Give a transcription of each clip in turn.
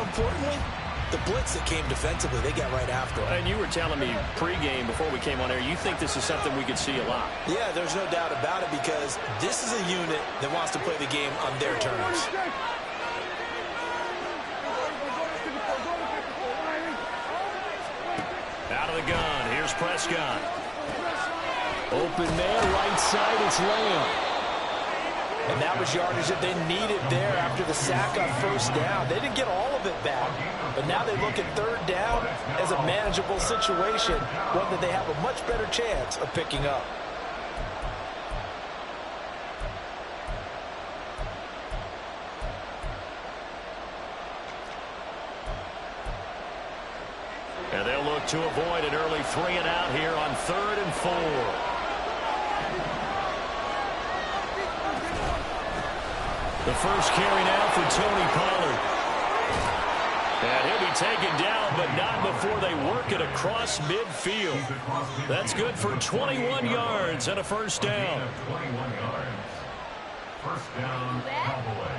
importantly, the blitz that came defensively, they got right after him. And you were telling me pregame before we came on air, you think this is something we could see a lot. Yeah, there's no doubt about it because this is a unit that wants to play the game on their terms. Out of the gun, here's Prescott. Open man, right side, it's Lamb. And that was yardage that they needed there after the sack on first down. They didn't get all of it back, but now they look at third down as a manageable situation, one that they have a much better chance of picking up. And they'll look to avoid an early 3 and out here on 3rd and 4. The first carry now for Tony Pollard. And he'll be taken down, but not before they work it across midfield. That's good for 21 yards and a first down. 21 yards. First down, Cowboys.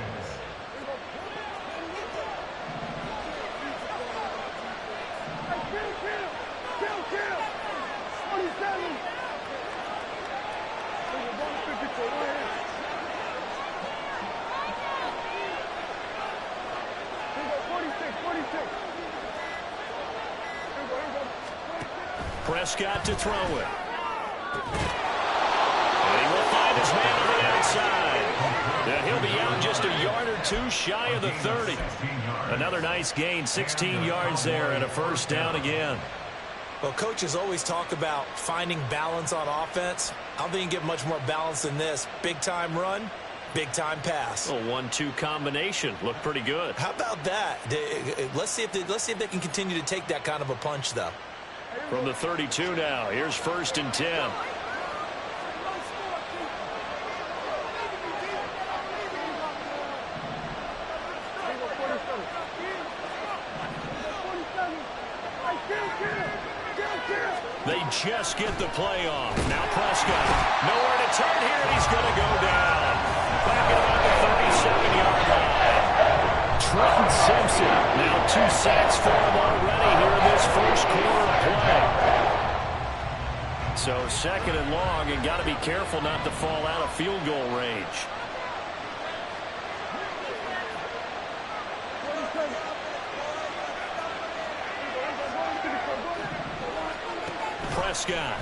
Prescott to throw it. And he will find his man on the outside. And he'll be out just a yard or two shy of the 30. Another nice gain, 16 yards there and a first down again. Well, coaches always talk about finding balance on offense. I don't think you can get much more balance than this. Big-time run, big-time pass. A 1-2 combination. Looked pretty good. How about that? Let's see if they can continue to take that kind of a punch, though. From the 32 now, here's 1st and 10. They just get the play off. Now Prescott, nowhere to turn here, and he's going to go down. Back at about the 37-yard line. Trenton Simpson. Now 2 sacks for him already here in this first quarter of play. So 2nd and long, and got to be careful not to fall out of field goal range. Prescott.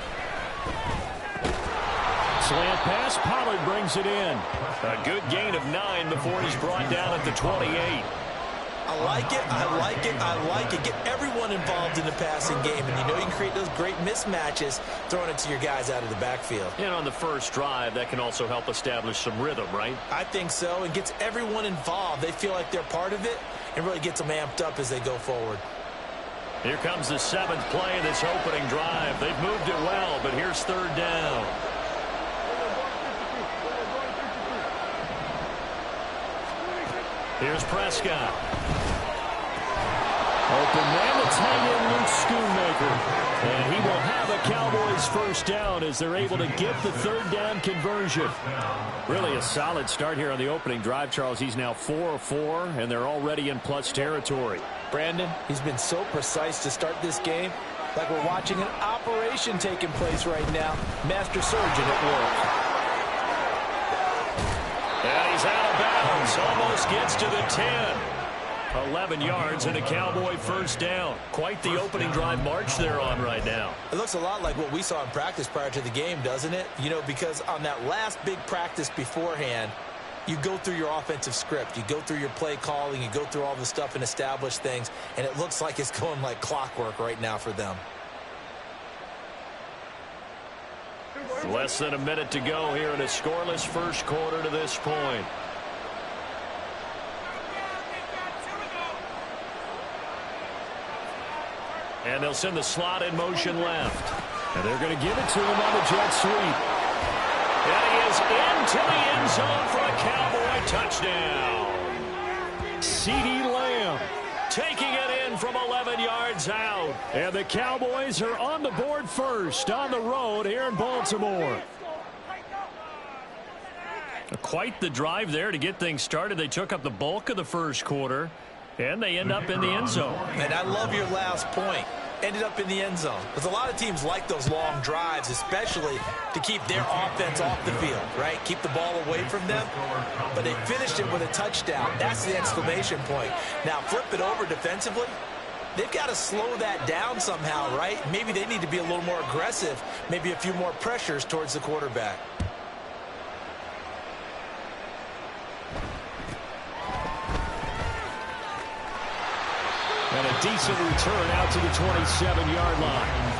Slant pass, Pollard brings it in. A good gain of 9 before he's brought down at the 28. I like it, I like it, I like it. Get everyone involved in the passing game, and you know you can create those great mismatches throwing it to your guys out of the backfield. And on the first drive, that can also help establish some rhythm, right? I think so. It gets everyone involved. They feel like they're part of it and really gets them amped up as they go forward. Here comes the 7th play of this opening drive. They've moved it well, but here's 3rd down. Here's Prescott. Open man, the tight end, Luke Schoonmaker. And he will have a Cowboys first down as they're able to get the 3rd down conversion. Really a solid start here on the opening drive, Charles. He's now 4 of 4, and they're already in plus territory. Brandon, he's been so precise to start this game, like we're watching an operation taking place right now. Master surgeon at work. And he's out of bounds. Almost gets to the 10. 11 yards and a Cowboy first down. Quite the opening drive march they're on right now. It looks a lot like what we saw in practice prior to the game, doesn't it? You know, because on that last big practice beforehand, you go through your offensive script. You go through your play calling. You go through all the stuff and establish things. And it looks like it's going like clockwork right now for them. Less than a minute to go here in a scoreless first quarter to this point. And they'll send the slot in motion left. And they're going to give it to him on the jet sweep. And he is into the end zone for a Cowboy touchdown. CeeDee Lamb taking it in from 11 yards out. And the Cowboys are on the board first on the road here in Baltimore. Quite the drive there to get things started. They took up the bulk of the first quarter. And they end up in the end zone. And I love your last point. Ended up in the end zone. Because a lot of teams like those long drives, especially to keep their offense off the field, right? Keep the ball away from them. But they finished it with a touchdown. That's the exclamation point. Now, flip it over defensively. They've got to slow that down somehow, right? Maybe they need to be a little more aggressive. Maybe a few more pressures towards the quarterback. And a decent return out to the 27-yard line.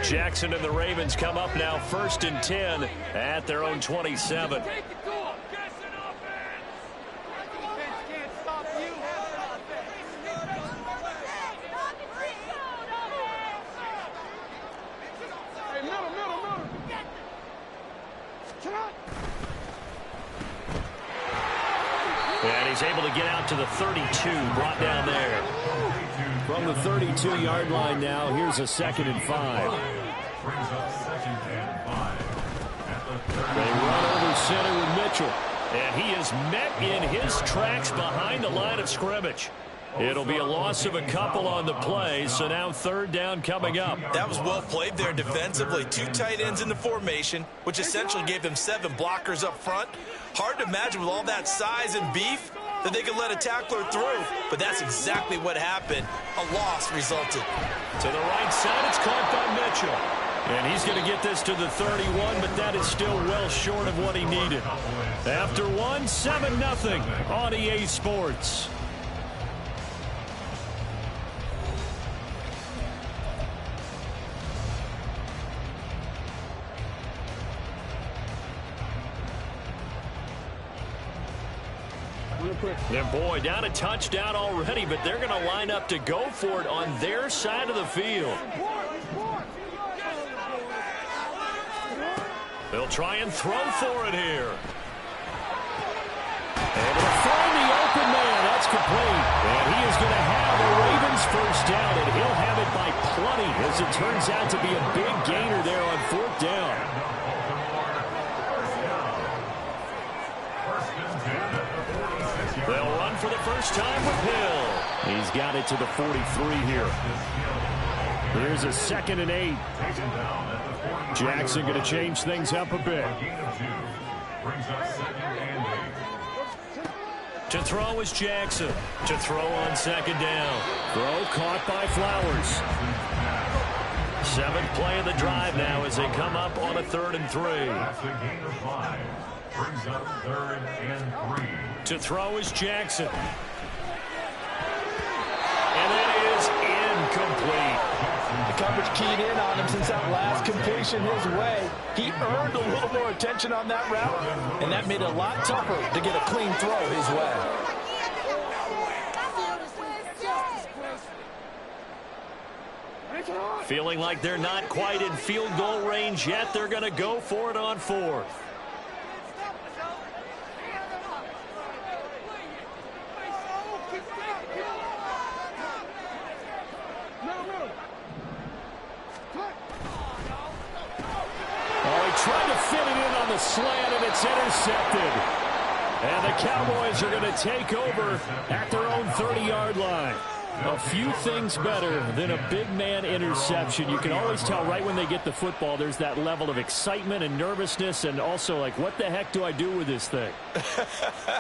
Jackson and the Ravens come up now 1st and 10 at their own 27. And he's able to get out to the 32, brought down there. From the 32-yard line now, here's a 2nd and 5. They run over center with Mitchell. And he is met in his tracks behind the line of scrimmage. It'll be a loss of a couple on the play, so now 3rd down coming up. That was well played there defensively. 2 tight ends in the formation, which essentially gave them 7 blockers up front. Hard to imagine with all that size and beef that they could let a tackler through, but that's exactly what happened. A loss resulted. To the right side, it's caught by Mitchell. And he's going to get this to the 31, but that is still well short of what he needed. After one, 7-0 on EA Sports. And boy, down a touchdown already, but they're going to line up to go for it on their side of the field. They'll try and throw for it here. Able to find the open man. That's complete. And he is going to have the Ravens first down, and he'll have it by plenty, as it turns out to be a big gainer there on 4th down. They'll run for the first time with Hill. He's got it to the 43 here. Here's a 2nd and 8. Jackson going to change things up a bit. To throw is Jackson. To throw on 2nd down. Throw caught by Flowers. 7th play of the drive now as they come up on a 3rd and 3. Brings up 3rd and 3. To throw is Jackson. And it is incomplete. The coverage keyed in on him since that last completion his way. He earned a little more attention on that route, and that made it a lot tougher to get a clean throw his way. Feeling like they're not quite in field goal range yet, they're going to go for it on 4th. Trying to fit it in on the slant, and it's intercepted. And the Cowboys are going to take over at their own 30-yard line. A few things better than a big man interception. You can always tell right when they get the football, there's that level of excitement and nervousness, and also like, what the heck do I do with this thing?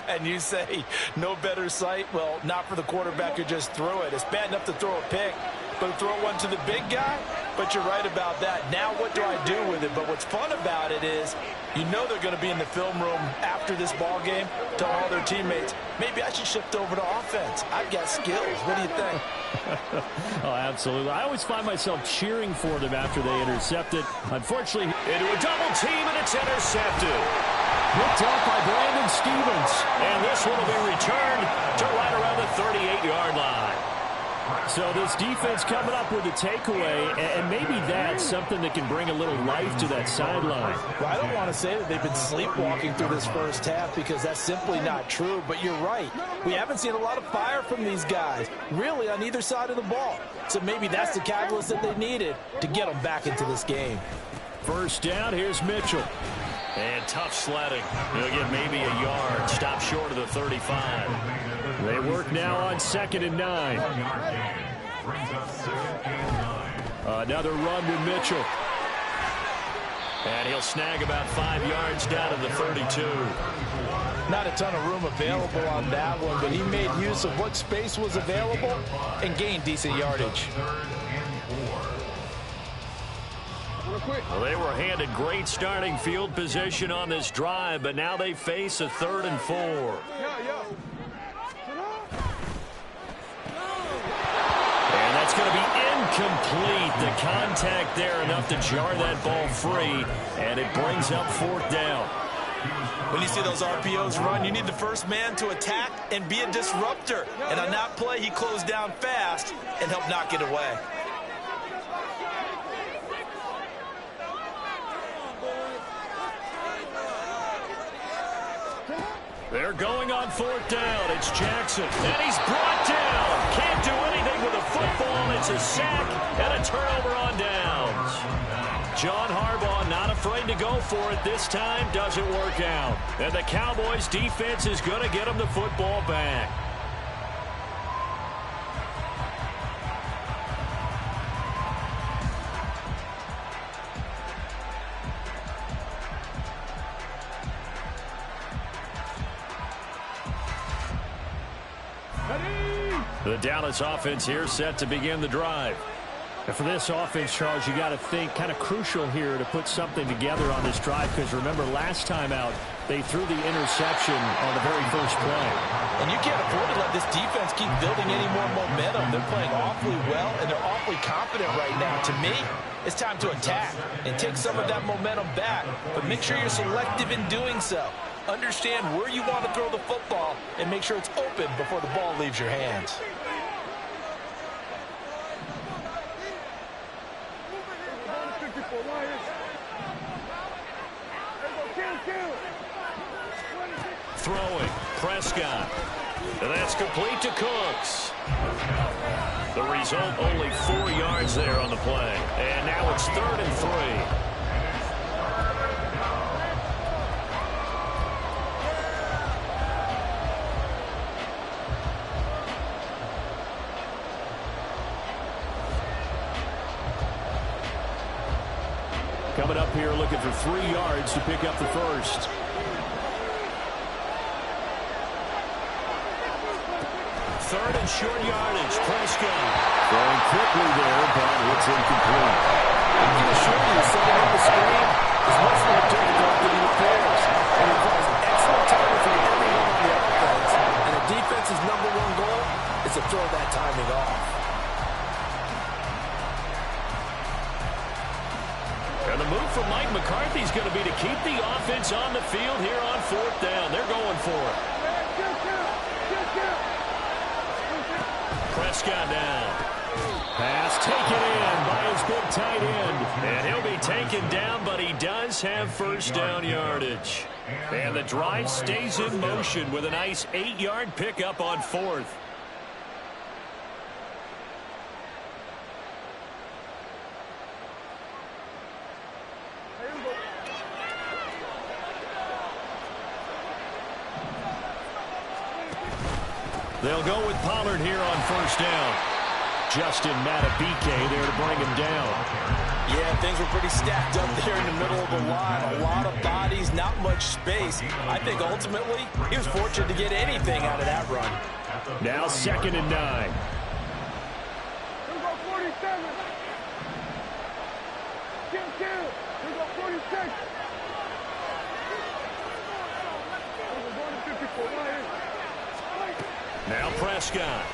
And you say no better sight? Well, not for the quarterback who just threw it. It's bad enough to throw a pick, but throw one to the big guy? But you're right about that. Now what do I do with it? But what's fun about it is you know they're going to be in the film room after this ball game, tell all their teammates, maybe I should shift over to offense. I've got skills. What do you think? Oh, absolutely. I always find myself cheering for them after they intercept it. Unfortunately, into a double team, and it's intercepted. Picked up by Brandon Stevens. And this one will be returned to right around the 38-yard line. So this defense coming up with a takeaway, and maybe that's something that can bring a little life to that sideline. Well, I don't want to say that they've been sleepwalking through this first half because that's simply not true, but you're right. We haven't seen a lot of fire from these guys, really, on either side of the ball. So maybe that's the catalyst that they needed to get them back into this game. First down, here's Mitchell. And tough sledding. He'll get maybe a yard. Stop short of the 35. They work now on 2nd and 9. Another run with Mitchell. And he'll snag about 5 yards down to the 32. Not a ton of room available on that one, but he made use of what space was available and gained decent yardage. Well, they were handed great starting field position on this drive, but now they face a 3rd and 4. And that's going to be incomplete. The contact there enough to jar that ball free, and it brings up 4th down. When you see those RPOs run, you need the first man to attack and be a disruptor. And on that play, he closed down fast and helped knock it away. They're going on 4th down. It's Jackson. And he's brought down. Can't do anything with a football. It's a sack and a turnover on downs. John Harbaugh not afraid to go for it this time. Doesn't work out. And the Cowboys defense is going to get him the football back. The Dallas offense here set to begin the drive. And for this offense, Charles, you got to think kind of crucial here to put something together on this drive, because remember last time out they threw the interception on the very first play. And you can't afford to let this defense keep building any more momentum. They're playing awfully well, and they're awfully confident right now. To me, it's time to attack and take some of that momentum back, but make sure you're selective in doing so. Understand where you want to throw the football and make sure it's open before the ball leaves your hands. Throwing, Prescott. And that's complete to Cooks. The result, only 4 yards there on the play. And now it's 3rd and 3. Coming up here looking for 3 yards to pick up the first. Third and short yardage, Prescott. Throwing quickly there, but it's incomplete. I can assure you, setting up the screen is much more difficult than it appears. It requires excellent timing from everyone on the offense, and a defense's #1 goal is to throw that timing off. And the move from Mike McCarthy is going to be to keep the offense on the field here on 4th down. They're going for it. Prescott down. Pass taken in by his big tight end. And he'll be taken down, but he does have first down yardage. And the drive stays in motion with a nice 8-yard pickup on 4th. They'll go with Pollard here on first down. Justin Matabike there to bring him down. Yeah, things were pretty stacked up there in the middle of the line. A lot of bodies, not much space. I think ultimately he was fortunate to get anything out of that run. Now 2nd and 9. Now Prescott.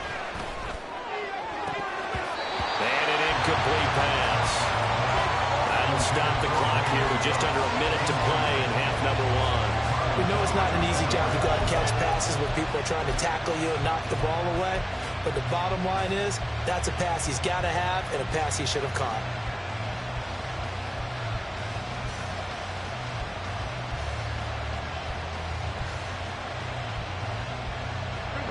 And an incomplete pass. That'll stop the clock here with just under a minute to play in half #1. We know it's not an easy job to go out and catch passes when people are trying to tackle you and knock the ball away. But the bottom line is, that's a pass he's got to have and a pass he should have caught.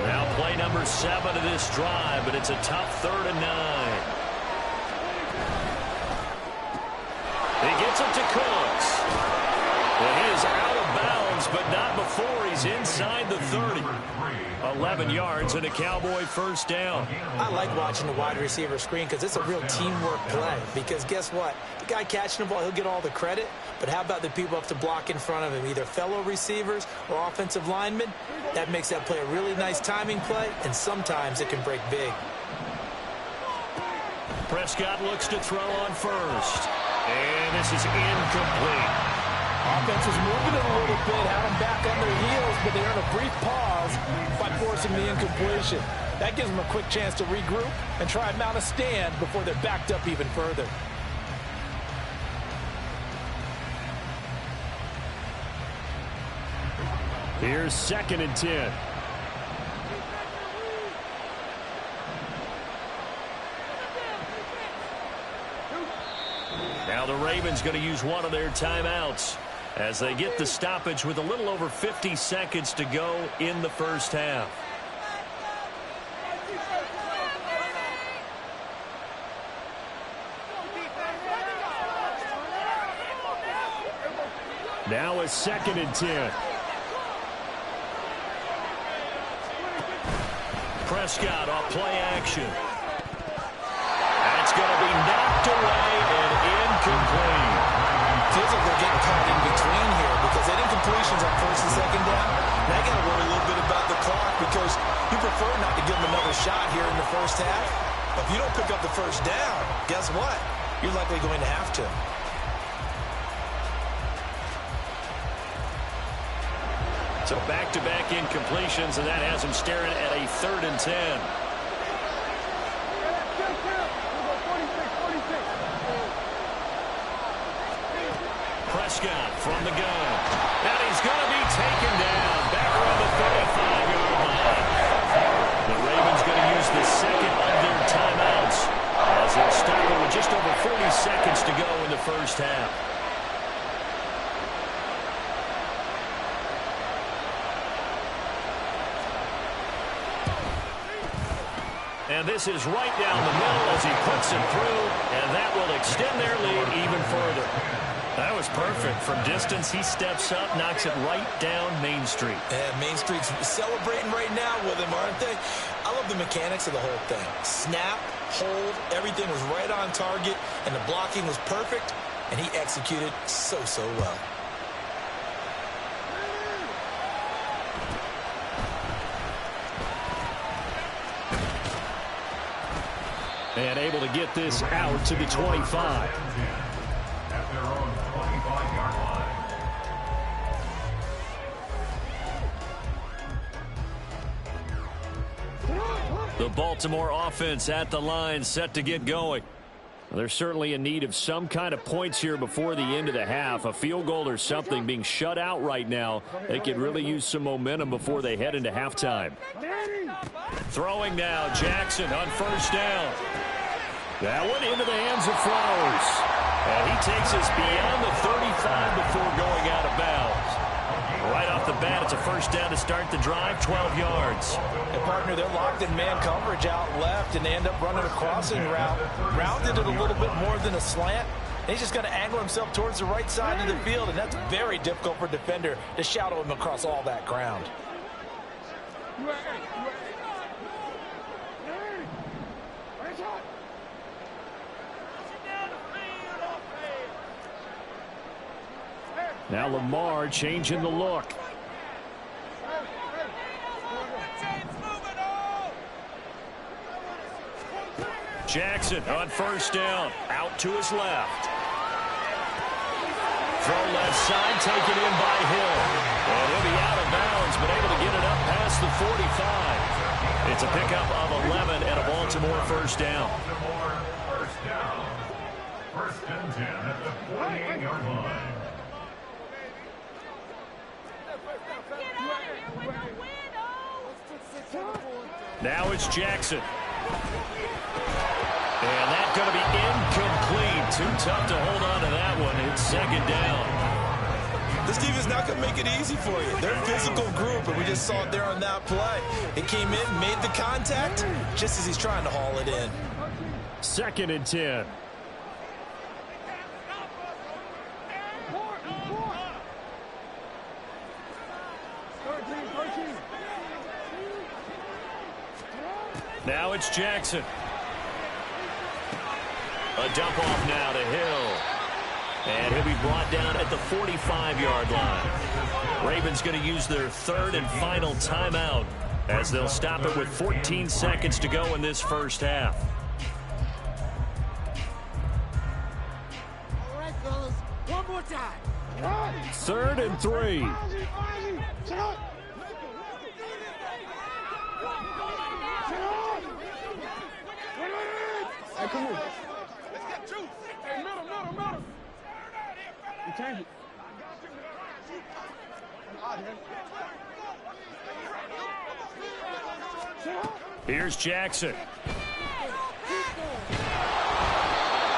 Now play number 7 of this drive, but it's a tough 3rd and 9. He gets it to Cooks. Well, he is out of bounds, but not before he's inside the 30. 11 yards and a Cowboy first down. I like watching the wide receiver screen because it's a real teamwork play. Because guess what? The guy catching the ball, he'll get all the credit. But how about the people up to block in front of him, either fellow receivers or offensive linemen? That makes that play a really nice timing play, and sometimes it can break big. Prescott looks to throw on first. And this is incomplete. Offense was moving it a little bit, had them back on their heels, but they earned a brief pause by forcing the incompletion. That gives them a quick chance to regroup and try and mount a stand before they're backed up even further. Here's 2nd and 10. Now the Ravens going to use one of their timeouts as they get the stoppage with a little over 50 seconds to go in the first half. Now it's 2nd and 10. Prescott off play action. That's going to be knocked away and incomplete. Feels like they're getting caught in between here because they did completions on 1st and 2nd down. Now you got to worry a little bit about the clock because you prefer not to give them another shot here in the first half. But if you don't pick up the first down, guess what? You're likely going to have to. So back-to-back incompletions, and that has him staring at a 3rd and 10. Prescott from the gun. And he's going to be taken down back around the 35-yard line. The Ravens going to use the 2nd of their timeouts as they'll stop it with just over 40 seconds to go in the first half. And this is right down the middle as he puts it through, and that will extend their lead even further. That was perfect. From distance, he steps up, knocks it right down Main Street. And Main Street's celebrating right now with him, aren't they? I love the mechanics of the whole thing. Snap, hold, everything was right on target, and the blocking was perfect, and he executed so well. And able to get this out to the 25. At their own 25-yard line. The Baltimore offense at the line, set to get going. Well, they're certainly in need of some kind of points here before the end of the half. A field goal or something. Being shut out right now, they could really use some momentum before they head into halftime. Throwing now, Jackson on first down. That one into the hands of Flowers. And he takes us beyond the 35 before going out of bounds. Right off the bat, it's a first down to start the drive, 12 yards. And partner, they're locked in man coverage out left, and they end up running a crossing route. Rounded it a little bit more than a slant. And he's just going to angle himself towards the right side of the field, and that's very difficult for a defender to shadow him across all that ground. Now Lamar changing the look. Jackson on first down, out to his left. Throw left side, taken in by Hill. And he'll be out of bounds, but able to get it up past the 45. It's a pickup of 11 and a Baltimore first down. Baltimore first down. 1st and 10 at the 48-yard line. Get out of here with a win, oh! Now it's Jackson. And that's going to be incomplete. Too tough to hold on to that one. It's second down. This defense is not going to make it easy for you. They're a physical group, and we just saw it there on that play. It came in, made the contact, just as he's trying to haul it in. 2nd and 10. Now it's Jackson. A dump off now to Hill. And he'll be brought down at the 45-yard line. Ravens going to use their 3rd and final timeout as they'll stop it with 14 seconds to go in this first half. All right, fellas. One more time. 3rd and 3. Hey, come on. Let's get two. Hey, middle. You change it. Here's Jackson.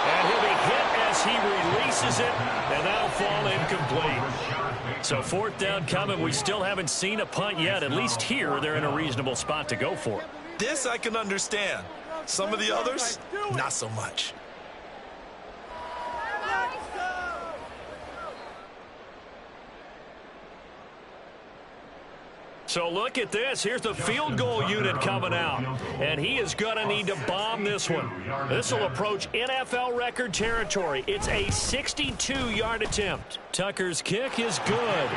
And he'll be hit as he releases it, and that'll fall incomplete. So 4th down coming. We still haven't seen a punt yet. At least here, they're in a reasonable spot to go for it. This I can understand. Some of the others, not so much. So look at this. Here's the field goal unit coming out. And he is going to need to bomb this one. This will approach NFL record territory. It's a 62-yard attempt. Tucker's kick is good.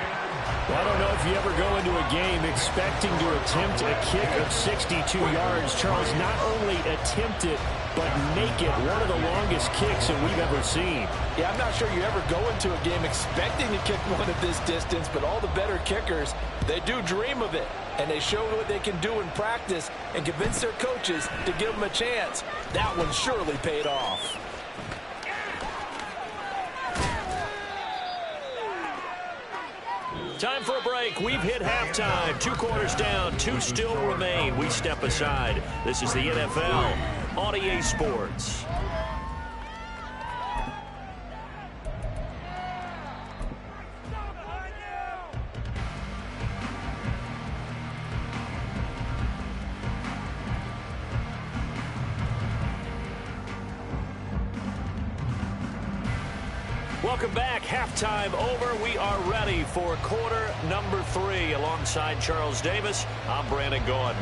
Well, I don't know if you ever go into a game expecting to attempt a kick of 62 yards. Charles, not only attempt it, but make it one of the longest kicks that we've ever seen. Yeah, I'm not sure you ever go into a game expecting to kick one at this distance, but all the better kickers, they do dream of it, and they show what they can do in practice and convince their coaches to give them a chance. That one surely paid off. Time for a break. We've hit halftime. 2 quarters down. 2 still remain. We step aside. This is the NFL on EA Sports. Welcome back. Halftime over. We are ready for quarter number 3. Alongside Charles Davis, I'm Brandon Gordon.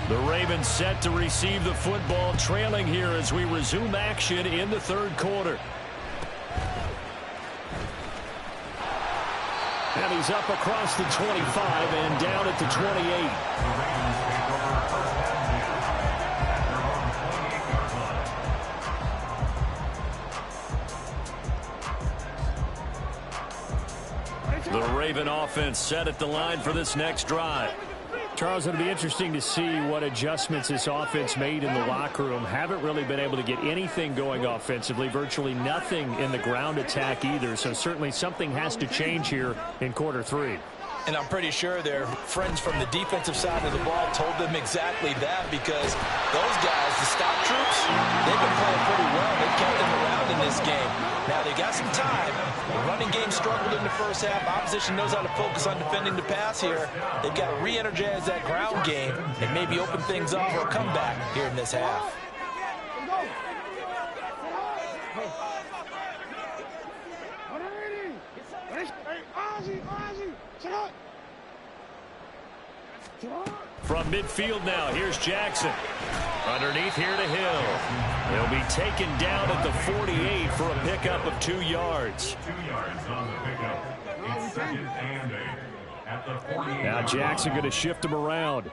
The Ravens set to receive the football, trailing here as we resume action in the 3rd quarter. And he's up across the 25 and down at the 28. The Raven offense set at the line for this next drive. Charles, it'll be interesting to see what adjustments this offense made in the locker room. Haven't really been able to get anything going offensively, virtually nothing in the ground attack either. So certainly something has to change here in quarter 3. And I'm pretty sure their friends from the defensive side of the ball told them exactly that, because those guys, the stop troops, they've been playing pretty well. They've kept them around in this game. Now, they got some time. The running game struggled in the first half. Opposition knows how to focus on defending the pass here. They've got to re-energize that ground game and maybe open things up for a comeback here in this half. From midfield now, here's Jackson. Underneath here to Hill. He'll be taken down at the 48 for a pickup of 2 yards. 2 yards on the pickup. It's 2nd and 8 at the 48. Now Jackson going to shift him around.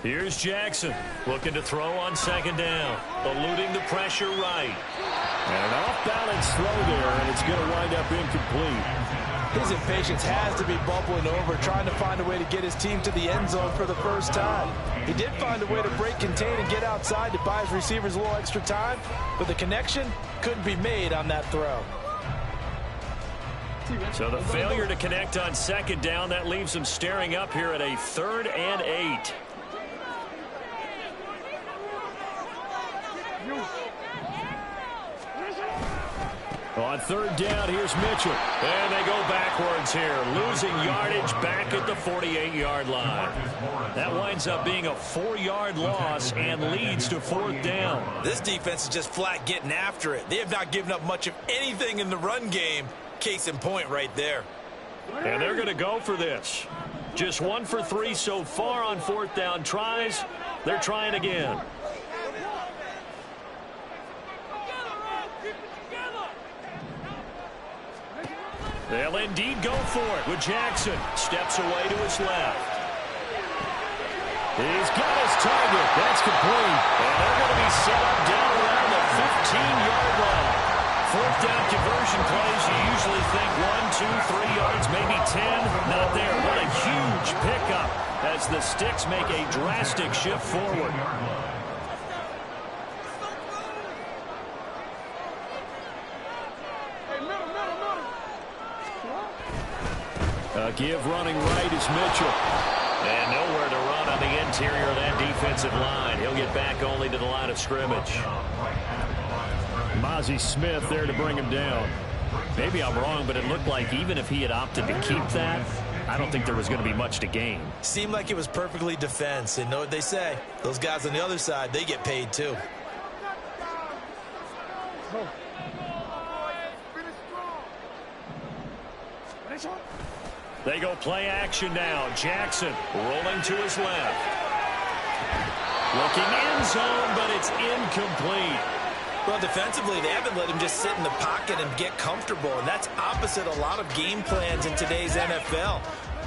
Here's Jackson looking to throw on 2nd down, eluding the pressure right. And an off-balance throw there, and it's going to wind up incomplete. His impatience has to be bubbling over, trying to find a way to get his team to the end zone for the first time. He did find a way to break contain and get outside to buy his receivers a little extra time, but the connection couldn't be made on that throw. So the failure to connect on second down, that leaves him staring up here at a 3rd and 8. On 3rd down, here's Mitchell. And they go backwards here, losing yardage back at the 48-yard line. That winds up being a 4-yard loss and leads to 4th down. This defense is just flat getting after it. They have not given up much of anything in the run game. Case in point right there. And they're going to go for this. Just 1 for 3 so far on 4th down tries. They're trying again. They'll indeed go for it with Jackson. Steps away to his left. He's got his target. That's complete. And they're going to be set up down around the 15-yard line. 4th down conversion plays, you usually think 1, 2, 3 yards, maybe 10. Not there. What a huge pickup as the Sticks make a drastic shift forward. Give running right is Mitchell. And nowhere to run on the interior of that defensive line. He'll get back only to the line of scrimmage. Mozzie Smith there to bring him down. Maybe I'm wrong, but it looked like even if he had opted to keep that, I don't think there was going to be much to gain. Seemed like it was perfectly defense. And know what they say? Those guys on the other side, they get paid too. They go play action now. Jackson rolling to his left. Looking end zone, but it's incomplete. Well, defensively, they haven't let him just sit in the pocket and get comfortable, and that's opposite a lot of game plans in today's NFL.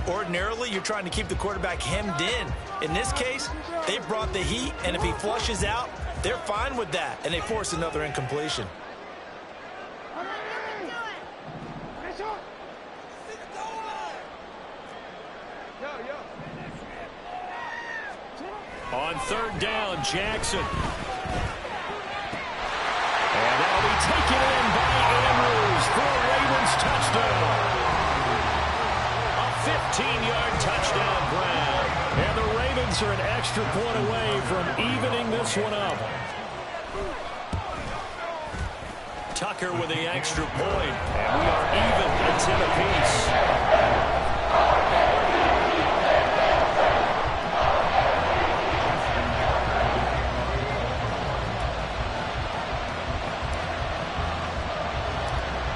Ordinarily, you're trying to keep the quarterback hemmed in. In this case, they brought the heat, and if he flushes out, they're fine with that, and they force another incompletion. On 3rd down, Jackson. And that'll be taken in by Andrews for a Ravens touchdown. A 15-yard touchdown grab. And the Ravens are an extra point away from evening this one up. Tucker with the extra point. And we are even at 10 apiece.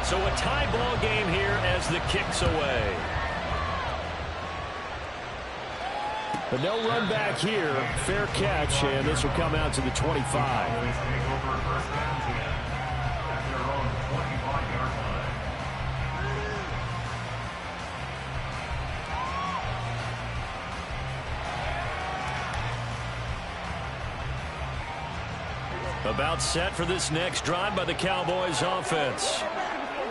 So a tie ball game here as the kick's away. But no run back here. Fair catch, and this will come out to the 25. About set for this next drive by the Cowboys offense.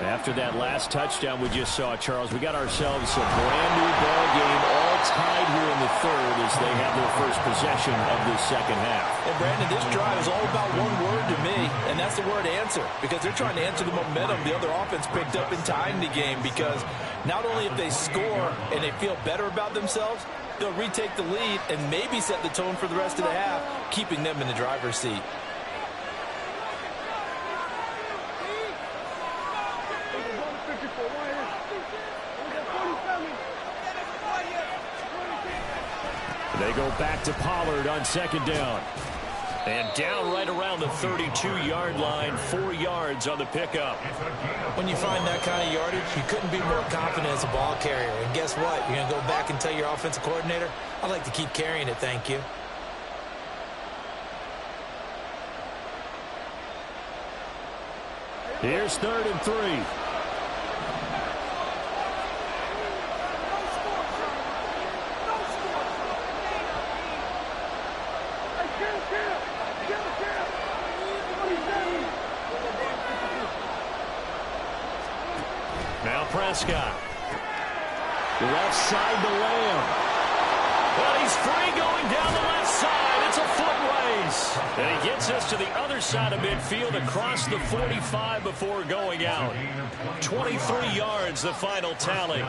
After that last touchdown we just saw, Charles, we got ourselves a brand new ball game, all tied here in the 3rd as they have their first possession of this 2nd half. And Brandon, this drive is all about one word to me, and that's the word answer, because they're trying to answer the momentum the other offense picked up in tying the game, because not only if they score and they feel better about themselves, they'll retake the lead and maybe set the tone for the rest of the half, keeping them in the driver's seat. They go back to Pollard on 2nd down. And down right around the 32-yard line, 4 yards on the pickup. When you find that kind of yardage, you couldn't be more confident as a ball carrier. And guess what? You're going to go back and tell your offensive coordinator, I'd like to keep carrying it, thank you. Here's 3rd and 3. Now Prescott. Left side to Lamb. Well, he's free going down the left side. It's a foot race. And he gets us to the other side of midfield across the 45 before going out. 23 yards, the final tally.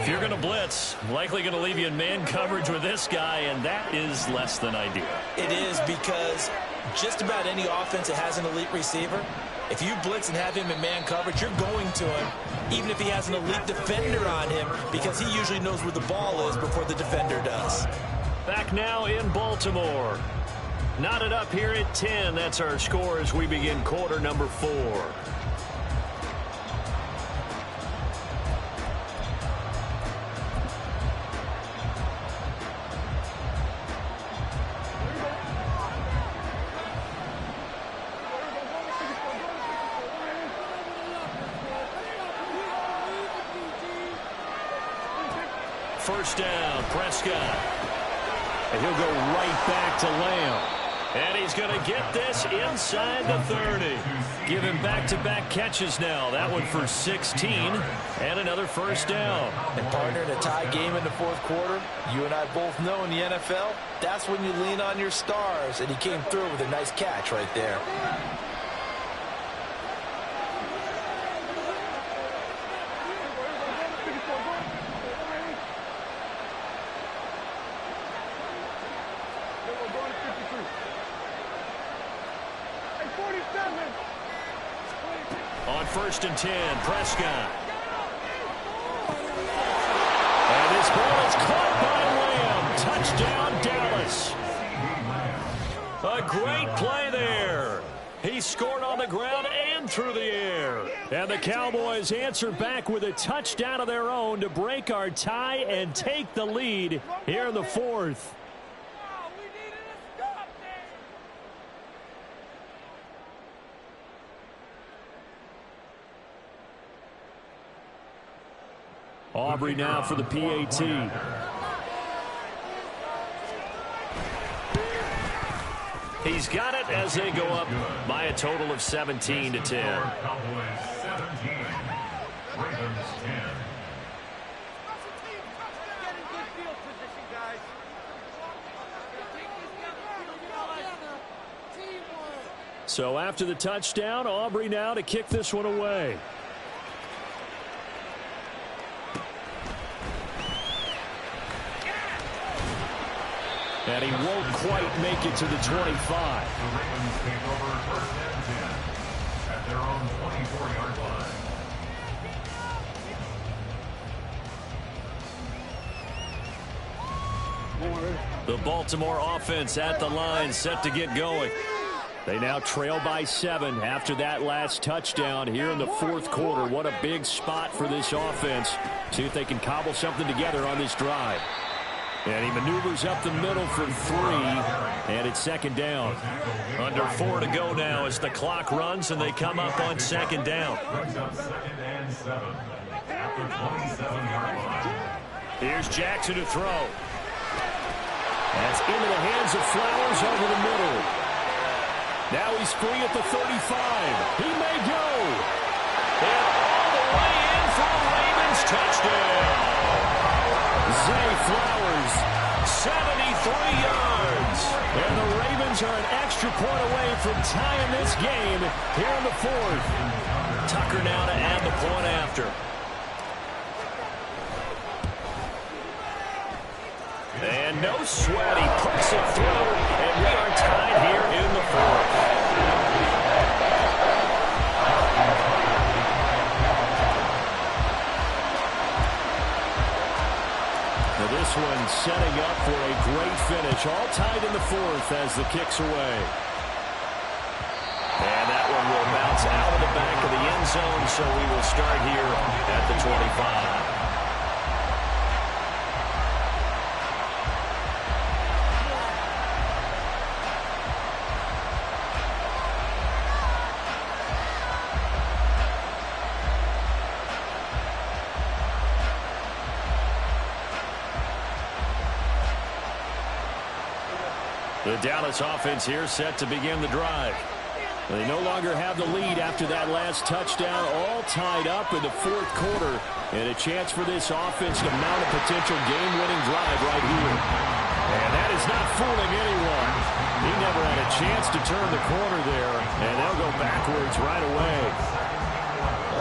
If you're going to blitz, likely going to leave you in man coverage with this guy, and that is less than ideal. It is, because just about any offense that has an elite receiver, if you blitz and have him in man coverage, you're going to him, even if he has an elite defender on him, because he usually knows where the ball is before the defender does. Back now in Baltimore. Knotted up here at 10. That's our score as we begin quarter number 4. First down, Prescott. And he'll go right back to Lamb. And he's going to get this inside the 30. Give him back-to-back catches now. That one for 16 and another first down. And partner, in a tie game in the fourth quarter, you and I both know in the NFL, that's when you lean on your stars. And he came through with a nice catch right there. On first and 10, Prescott. And this ball is caught by Lamb. Touchdown, Dallas. A great play there. He scored on the ground and through the air. And the Cowboys answer back with a touchdown of their own to break our tie and take the lead here in the fourth. Aubrey now for the PAT. He's got it as they go up by a total of 17 to 10. Cowboys 17, Ravens 10. So after the touchdown, Aubrey now to kick this one away. And he won't quite make it to the 25. The Ravens take over first and 10 at their own 24-yard line. The Baltimore offense at the line, set to get going. They now trail by 7 after that last touchdown here in the fourth quarter. What a big spot for this offense. See if they can cobble something together on this drive. And he maneuvers up the middle for 3, and it's second down. Under 4 to go now as the clock runs, and they come up on second down. Brings up second and 7 at the 27-yard line. Here's Jackson to throw. That's into the hands of Flowers over the middle. Now he's free at the 35. He may go. And all the way in for a Ravens touchdown. Zay Flowers, 73 yards. And the Ravens are an extra point away from tying this game here in the fourth. Tucker now to add the point after. And no sweat, he puts it through, and we are tied here in the fourth. Now this one setting up for a great finish, all tied in the fourth as the kick's away. And that one will bounce out of the back of the end zone, so we will start here at the 25. The Dallas offense here set to begin the drive. They no longer have the lead after that last touchdown, all tied up in the fourth quarter, and a chance for this offense to mount a potential game-winning drive right here. And that is not fooling anyone. He never had a chance to turn the corner there, and they'll go backwards right away.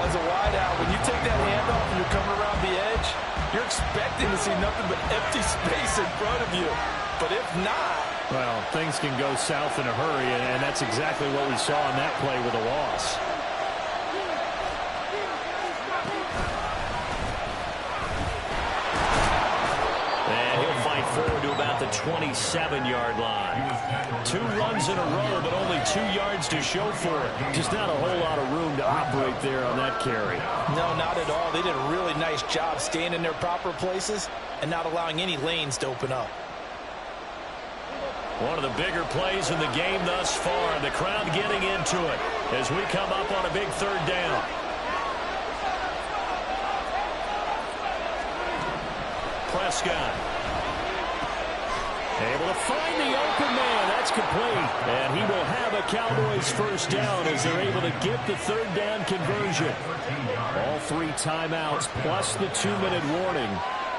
As a wideout, when you take that handoff and you're coming around the edge, you're expecting to see nothing but empty space in front of you. But if not, well, things can go south in a hurry, and that's exactly what we saw on that play with a loss. And he'll fight forward to about the 27-yard line. 2 runs in a row, but only 2 yards to show for it. Just not a whole lot of room to operate there on that carry. No, not at all. They did a really nice job staying in their proper places and not allowing any lanes to open up. One of the bigger plays in the game thus far. The crowd getting into it as we come up on a big third down. Prescott. Able to find the open man. That's complete. And he will have a Cowboys first down as they're able to get the third down conversion. All 3 timeouts plus the 2-minute warning.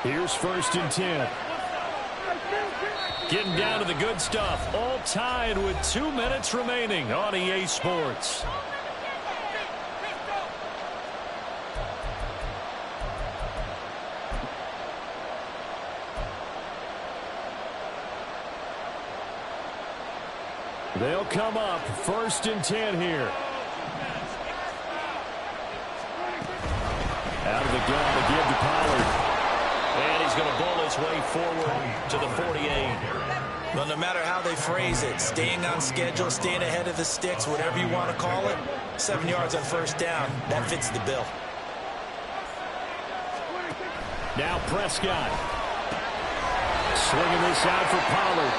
Here's 1st and 10. Getting down to the good stuff. All tied with 2 minutes remaining on EA Sports. They'll come up 1st and 10 here. Out of the gun to give to Pollard. And he's going to bull his way forward to the 48. Well, no matter how they phrase it, staying on schedule, staying ahead of the sticks, whatever you want to call it, 7 yards on first down, that fits the bill. Now Prescott. Swinging this out for Pollard.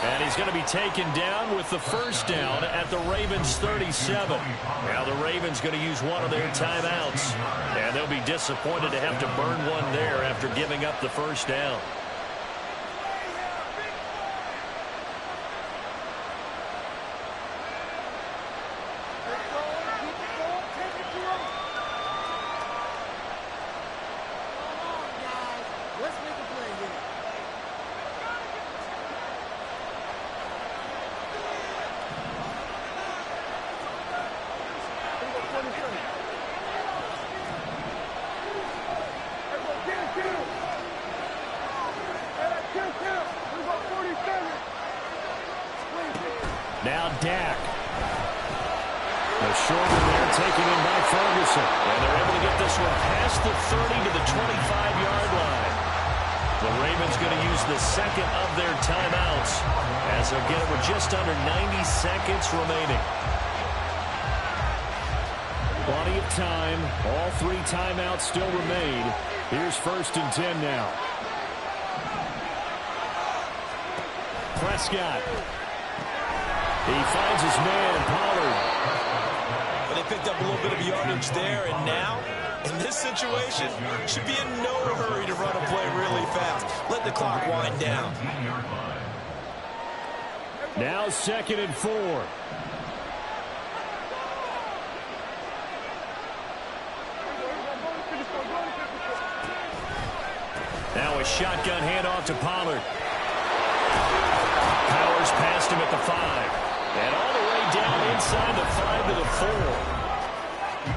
And he's going to be taken down with the first down at the Ravens 37. Now the Ravens going to use one of their timeouts. And they'll be disappointed to have to burn one there after giving up the first down. Now Dak. The short one there taken in by Ferguson. And they're able to get this one past the 30 to the 25-yard line. The Ravens going to use the second of their timeouts as they'll get it with just under 90 seconds remaining. Plenty of time. All 3 timeouts still remain. Here's 1st and 10 now. Prescott. He finds his man, Pollard. But they picked up a little bit of yardage there, and now, in this situation, should be in no hurry to run a play really fast. Let the clock wind down. Now 2nd and 4. Now a shotgun handoff to Pollard. Powers past him at the 5. And all the way down inside the 5 to the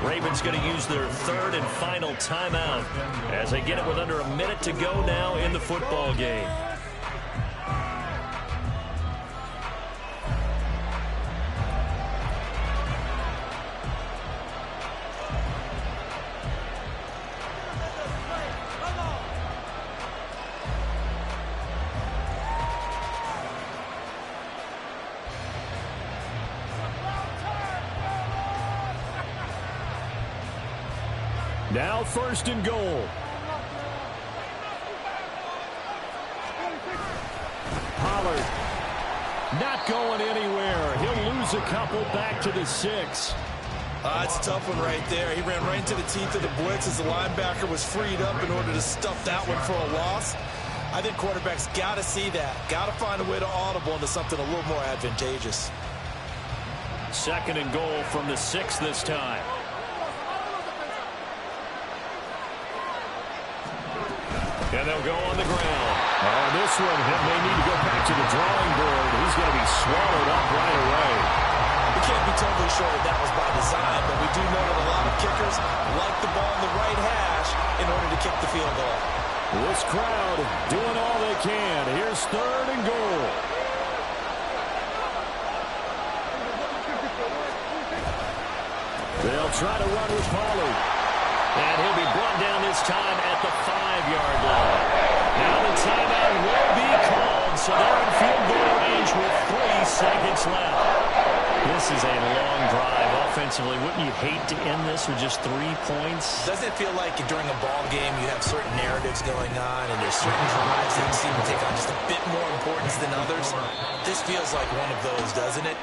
4. Ravens going to use their 3rd and final timeout as they get it with under a minute to go now in the football game. Now 1st and goal. Pollard not going anywhere. He'll lose a couple back to the 6. It's a tough one right there. He ran right into the teeth of the blitz as the linebacker was freed up in order to stuff that one for a loss. I think quarterbacks got to see that. Got to find a way to audible into something a little more advantageous. 2nd and goal from the 6 this time. And they'll go on the ground. Oh, this one may need to go back to the drawing board. He's going to be swallowed up right away. We can't be totally sure that was by design, but we do know that a lot of kickers like the ball in the right hash in order to kick the field goal. This crowd doing all they can. Here's 3rd and goal. They'll try to run with Pollard. And he'll be brought down this time at the 5-yard line. Now the timeout will be called, so they're in field goal range with 3 seconds left. This is a long drive offensively. Wouldn't you hate to end this with just 3 points? Doesn't it feel like during a ball game you have certain narratives going on and there's certain drives that seem to take on just a bit more importance than others? This feels like one of those, doesn't it?